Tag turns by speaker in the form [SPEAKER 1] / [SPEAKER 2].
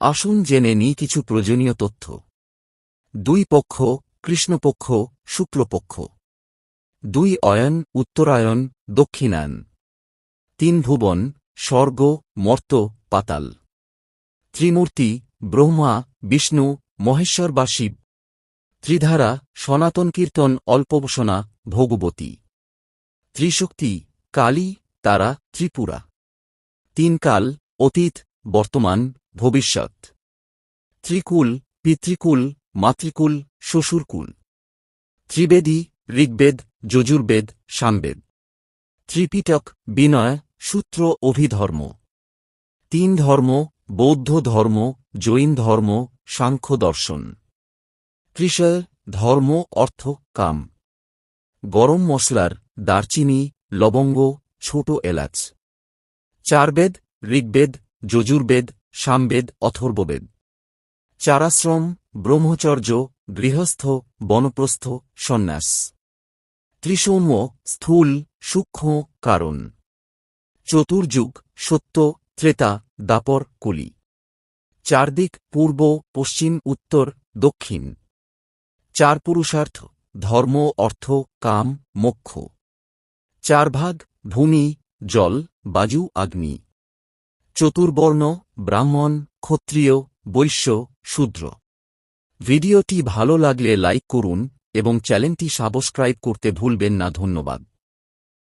[SPEAKER 1] আসুন জেনে নিই কিছু প্রয়োজনীয় তথ্য। 2 পক্ষ, কৃষ্ণপক্ষ, শুক্লপক্ষ। 2 অয়ন, উত্তরায়ণ, দক্ষিণায়ন। 3 ভুবন, স্বর্গ, মর্ত্য, পাতাল। ত্রিমূর্তি, ব্রহ্মা, বিষ্ণু, মহেশ্বর বা শিব। ত্রিধারা, সনাতন কীর্তন, অল্পবসনা, ভোগবতী। ত্রিশক্তি, কালী, তারা, ত্রিপুরা। 3 কাল, অতীত, বর্তমান, ভবিষ্যৎ। ত্রিকুল, পিতৃকুল, মাতৃকুল, শ্বশুরকুল। ত্রিবেদী, ঋগ্বেদ, যজুর্বেদ, সামবেদ। ত্রিপিটক, বিনয়, সূত্র, অভিধর্ম। 3 ধর্ম, বৌদ্ধ ধর্ম, জৈন ধর্ম, সাংখ্য দর্শন। ত্রিশয়, ধর্ম, অর্থ, কাম। গরম মশলার, দারচিনি, লবঙ্গ, ছোট এলাচ। 4 বেদ, ঋগ্বেদ, যজুর্বেদ, সামবেদ, অথর্ববেদ। 4 আশ্রম, ব্রহ্মচর্য, গৃহস্থ, বনপ্রস্থ, সন্ন্যাস। ত্রিসৌম্য, স্থূল, সূক্ষ্ম, কারণ। চতুর্যুগ, সত্য, ত্রেতা, দাপর, কলি। 4 দিক, পূর্ব, পশ্চিম, উত্তর, দক্ষিণ। 4 পুরুষার্থ, ধর্ম, অর্থ, কাম, মোক্ষ। 4 ভাগ, ভূমি, জল, বায়ু, অগ্নি। চতুর্বর্ণ, ব্রাহ্মণ, ক্ষত্রিয়, বৈশ্য, শূদ্র। ভিডিওটি ভালো লাগলে লাইক করুন এবং চ্যানেলটি সাবস্ক্রাইব করতে ভুলবেন না। ধন্যবাদ।